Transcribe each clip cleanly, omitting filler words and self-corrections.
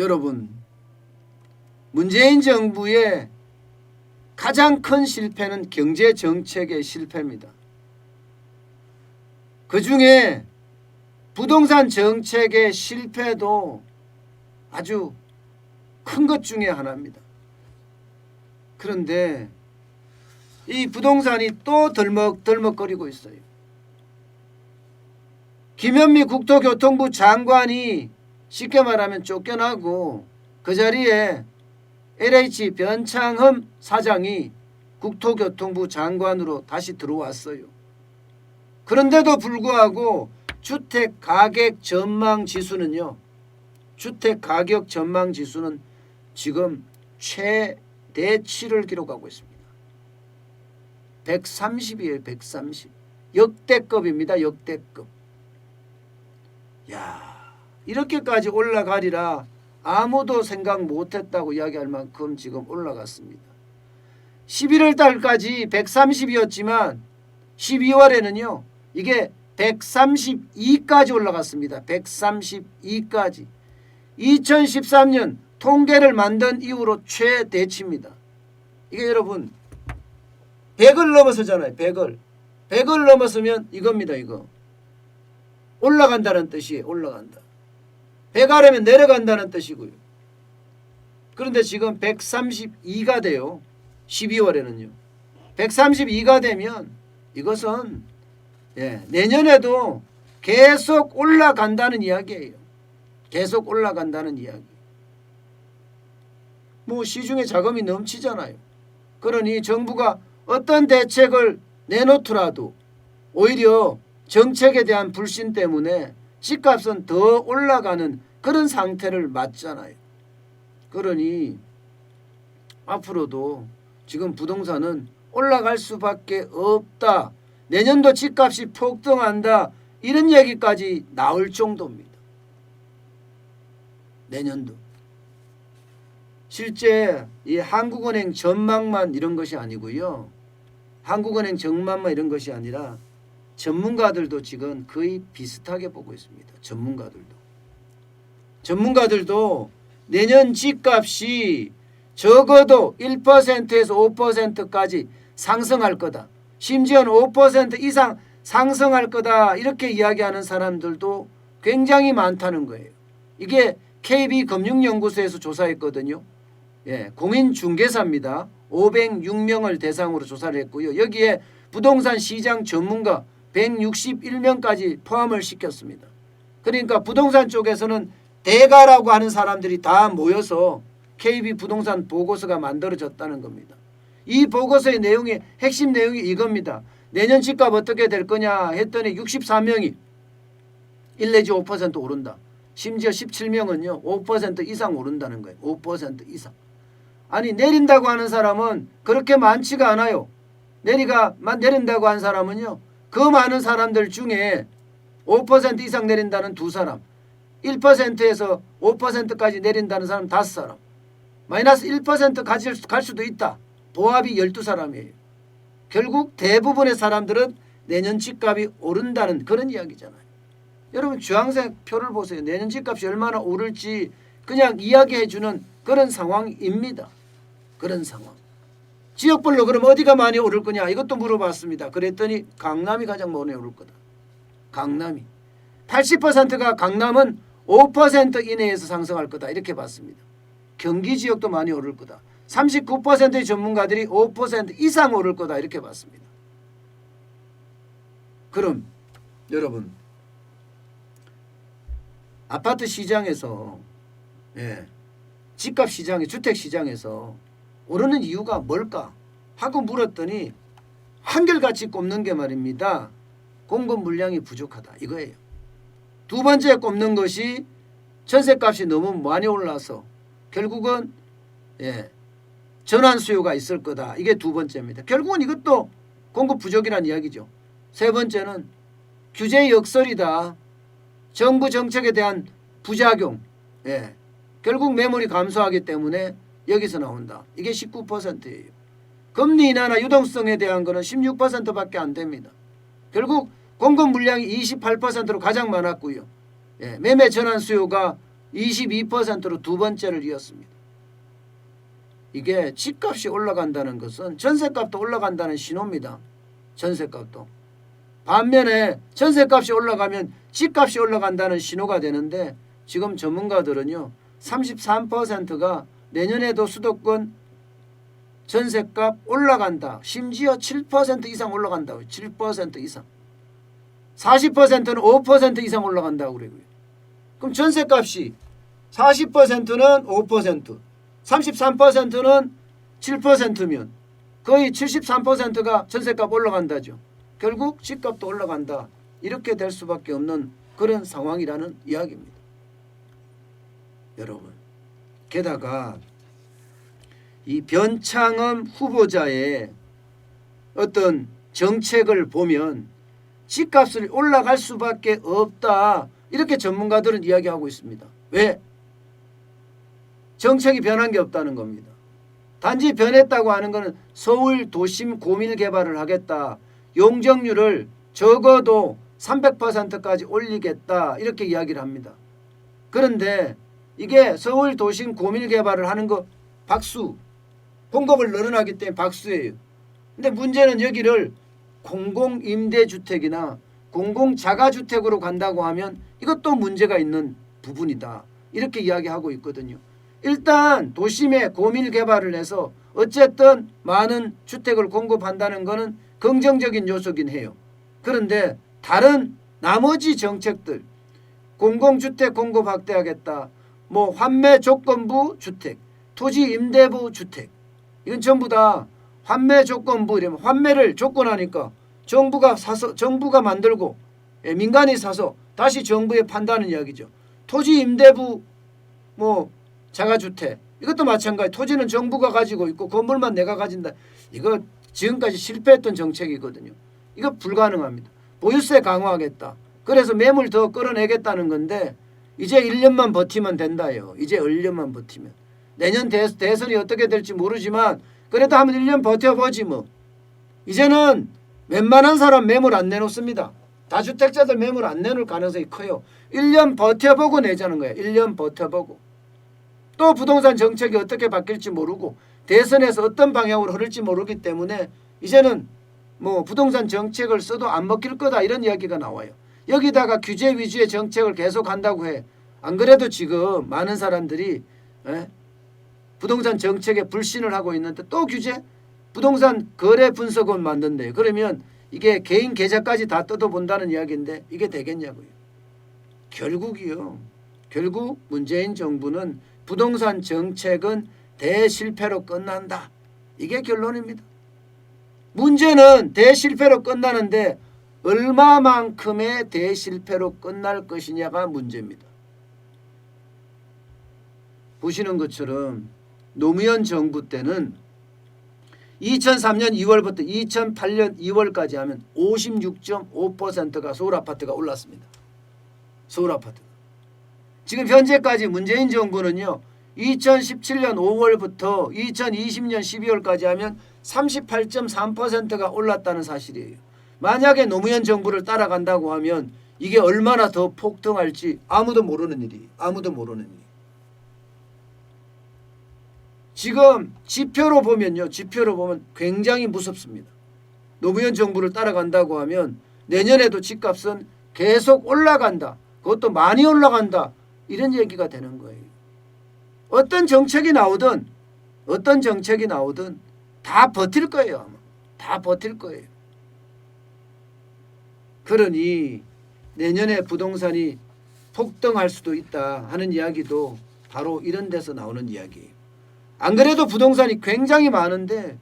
여러분, 문재인 정부의 가장 큰 실패는 경제정책의 실패입니다. 그중에 부동산 정책의 실패도 아주 큰 것 중에 하나입니다. 그런데 이 부동산이 또 덜먹덜먹거리고 있어요. 김현미 국토교통부 장관이 쉽게 말하면 쫓겨나고 그 자리에 LH 변창흠 사장이 국토교통부 장관으로 다시 들어왔어요. 그런데도 불구하고 주택가격 전망지수는요. 주택가격 전망지수는 지금 최대치를 기록하고 있습니다. 130이에요. 130. 역대급입니다. 역대급. 야, 이렇게까지 올라가리라 아무도 생각 못했다고 이야기할 만큼 지금 올라갔습니다. 11월 달까지 130이었지만 12월에는요. 이게 132까지 올라갔습니다. 132까지. 2013년 통계를 만든 이후로 최대치입니다. 이게 여러분 100을 넘어서잖아요. 100을. 100을 넘어서면 이겁니다. 이거. 올라간다는 뜻이에요. 올라간다. 100 아래면 내려간다는 뜻이고요. 그런데 지금 132가 돼요. 12월에는요. 132가 되면 이것은 내년에도 계속 올라간다는 이야기예요. 계속 올라간다는 이야기. 뭐 시중에 자금이 넘치잖아요. 그러니 정부가 어떤 대책을 내놓더라도 오히려 정책에 대한 불신 때문에 집값은 더 올라가는 그런 상태를 맞잖아요. 그러니 앞으로도 지금 부동산은 올라갈 수밖에 없다. 내년도 집값이 폭등한다. 이런 얘기까지 나올 정도입니다. 내년도. 실제 이 한국은행 전망만 이런 것이 아니고요. 한국은행 전망만 이런 것이 아니라 전문가들도 지금 거의 비슷하게 보고 있습니다. 전문가들도 내년 집값이 적어도 1%에서 5%까지 상승할 거다. 심지어는 5% 이상 상승할 거다. 이렇게 이야기하는 사람들도 굉장히 많다는 거예요. 이게 KB금융연구소에서 조사했거든요. 공인중개사입니다. 506명을 대상으로 조사를 했고요. 여기에 부동산 시장 전문가 161명까지 포함을 시켰습니다. 그러니까 부동산 쪽에서는 대가라고 하는 사람들이 다 모여서 KB 부동산 보고서가 만들어졌다는 겁니다. 이 보고서의 내용이 핵심 내용이 이겁니다. 내년 집값 어떻게 될 거냐 했더니 64명이 1 내지 5% 오른다. 심지어 17명은요 5% 이상 오른다는 거예요. 5% 이상. 아니 내린다고 하는 사람은 그렇게 많지가 않아요. 내린다고 한 사람은요 그 많은 사람들 중에 5% 이상 내린다는 2사람, 1%에서 5%까지 내린다는 사람 5사람, 마이너스 1% 갈 수도 있다. 보합이 12사람이에요. 결국 대부분의 사람들은 내년 집값이 오른다는 그런 이야기잖아요. 여러분 주황색 표를 보세요. 내년 집값이 얼마나 오를지 그냥 이야기해 주는 그런 상황입니다. 그런 상황. 지역별로 그럼 어디가 많이 오를 거냐 이것도 물어봤습니다. 그랬더니 강남이 가장 많이 오를 거다. 강남이. 80%가 강남은 5% 이내에서 상승할 거다 이렇게 봤습니다. 경기 지역도 많이 오를 거다. 39%의 전문가들이 5% 이상 오를 거다 이렇게 봤습니다. 그럼 여러분 아파트 시장에서 집값 시장에 주택 시장에서 오르는 이유가 뭘까 하고 물었더니 한결같이 꼽는 게 말입니다. 공급 물량이 부족하다 이거예요. 두 번째 꼽는 것이 전세값이 너무 많이 올라서 결국은 전환 수요가 있을 거다. 이게 두 번째입니다. 결국은 이것도 공급 부족이라는 이야기죠. 세 번째는 규제 역설이다. 정부 정책에 대한 부작용. 결국 매물이 감소하기 때문에 여기서 나온다. 이게 19%예요. 금리 인하나 유동성에 대한 거는 16%밖에 안 됩니다. 결국 공급 물량이 28%로 가장 많았고요. 매매 전환 수요가 22%로 두 번째를 이었습니다. 이게 집값이 올라간다는 것은 전세값도 올라간다는 신호입니다. 전세값도. 반면에 전세값이 올라가면 집값이 올라간다는 신호가 되는데 지금 전문가들은요 33%가 내년에도 수도권 전세값 올라간다. 심지어 7% 이상 올라간다고. 7% 이상. 40%는 5% 이상 올라간다고 그래요. 그럼 전세값이 40%는 5%, 33%는 7%면 거의 73%가 전세값 올라간다죠. 결국 집값도 올라간다. 이렇게 될 수밖에 없는 그런 상황이라는 이야기입니다. 여러분, 게다가 이 변창흠 후보자의 어떤 정책을 보면 집값을 올라갈 수밖에 없다. 이렇게 전문가들은 이야기하고 있습니다. 왜? 정책이 변한 게 없다는 겁니다. 단지 변했다고 하는 것은 서울 도심 고밀 개발을 하겠다. 용적률을 적어도 300%까지 올리겠다. 이렇게 이야기를 합니다. 그런데 이게 서울 도심 고밀 개발을 하는 거 박수. 공급을 늘어나기 때문에 박수예요. 근데 문제는 여기를 공공임대주택이나 공공자가주택으로 간다고 하면 이것도 문제가 있는 부분이다. 이렇게 이야기하고 있거든요. 일단 도심에 고밀 개발을 해서 어쨌든 많은 주택을 공급한다는 것은 긍정적인 요소긴 해요. 그런데 다른 나머지 정책들 공공주택 공급 확대하겠다. 뭐 환매 조건부 주택, 토지 임대부 주택 이건 전부 다 환매 조건부 이러면 환매를 조건하니까 정부가 사서 정부가 만들고 민간이 사서 다시 정부에 판다는 이야기죠. 토지 임대부 뭐 자가주택 이것도 마찬가지. 토지는 정부가 가지고 있고 건물만 내가 가진다. 이거 지금까지 실패했던 정책이거든요. 이거 불가능합니다. 보유세 강화하겠다. 그래서 매물 더 끌어내겠다는 건데 이제 1년만 버티면 된다요. 이제 1년만 버티면. 내년 대선이 어떻게 될지 모르지만 그래도 한번 1년 버텨보지 뭐. 이제는 웬만한 사람 매물 안 내놓습니다. 다주택자들 매물 안 내놓을 가능성이 커요. 1년 버텨보고 내자는 거예요. 1년 버텨보고. 또 부동산 정책이 어떻게 바뀔지 모르고 대선에서 어떤 방향으로 흐를지 모르기 때문에 이제는 뭐 부동산 정책을 써도 안 먹힐 거다 이런 이야기가 나와요. 여기다가 규제 위주의 정책을 계속 한다고 해. 안 그래도 지금 많은 사람들이 부동산 정책에 불신을 하고 있는데 또 규제? 부동산 거래 분석원 만든대요. 그러면 이게 개인 계좌까지 다 뜯어본다는 이야기인데 이게 되겠냐고요. 결국 문재인 정부는 부동산 정책은 대실패로 끝난다. 이게 결론입니다. 문제는 대실패로 끝나는데 얼마만큼의 대실패로 끝날 것이냐가 문제입니다. 보시는 것처럼 노무현 정부 때는 2003년 2월부터 2008년 2월까지 하면 56.5%가 서울 아파트가 올랐습니다. 서울 아파트가. 지금 현재까지 문재인 정부는요. 2017년 5월부터 2020년 12월까지 하면 38.3%가 올랐다는 사실이에요. 만약에 노무현 정부를 따라간다고 하면 이게 얼마나 더 폭등할지 아무도 모르는 일이에요. 아무도 모르는 일. 지금 지표로 보면요. 지표로 보면 굉장히 무섭습니다. 노무현 정부를 따라간다고 하면 내년에도 집값은 계속 올라간다. 그것도 많이 올라간다. 이런 얘기가 되는 거예요. 어떤 정책이 나오든 다 버틸 거예요. 아마. 다 버틸 거예요. 그러니 내년에 부동산이 폭등할 수도 있다 하는 이야기도 바로 이런 데서 나오는 이야기예요. 안 그래도 부동산이 굉장히 많은데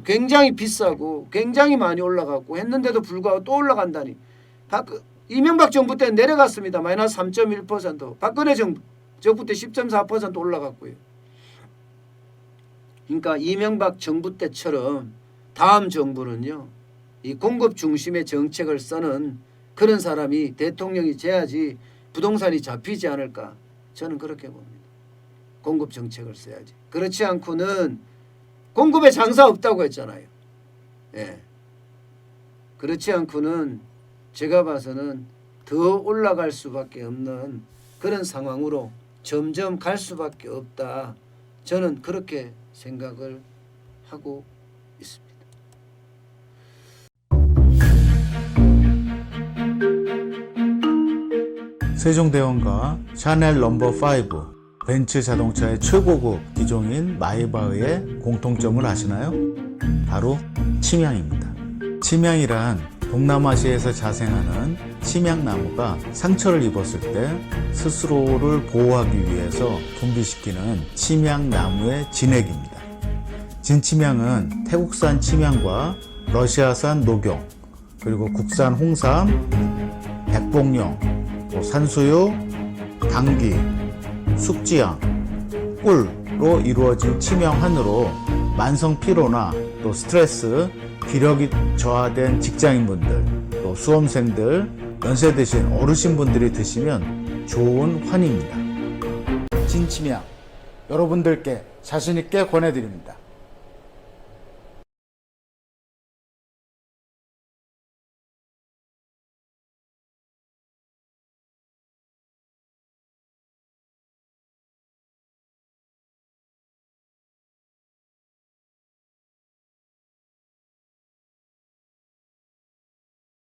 굉장히 비싸고 굉장히 많이 올라갔고 했는데도 불구하고 또 올라간다니. 이명박 정부 때 내려갔습니다. 마이너스 3.1%. 박근혜 정부 때 10.4% 올라갔고요. 그러니까 이명박 정부 때처럼 다음 정부는요. 이 공급 중심의 정책을 쓰는 그런 사람이 대통령이 돼야지 부동산이 잡히지 않을까. 저는 그렇게 봅니다. 공급 정책을 써야지. 그렇지 않고는 공급에 장사 없다고 했잖아요. 그렇지 않고는 제가 봐서는 더 올라갈 수밖에 없는 그런 상황으로 점점 갈 수밖에 없다. 저는 그렇게 생각을 하고 있습니다. 세종대왕과 샤넬 넘버 5, 벤츠 자동차의 최고급 기종인 마이바흐의 공통점을 아시나요? 바로 침향입니다. 침향이란 동남아시아에서 자생하는 침향나무가 상처를 입었을 때 스스로를 보호하기 위해서 분비시키는 침향나무의 진액입니다. 진침향은 태국산 침향과 러시아산 녹용, 그리고 국산 홍삼, 백봉령, 산수유, 당귀, 숙지향, 꿀로 이루어진 침향환으로 만성 피로나 또 스트레스, 기력이 저하된 직장인분들, 또 수험생들, 연세 드신 어르신분들이 드시면 좋은 환입니다. 진침향 여러분들께 자신있게 권해드립니다.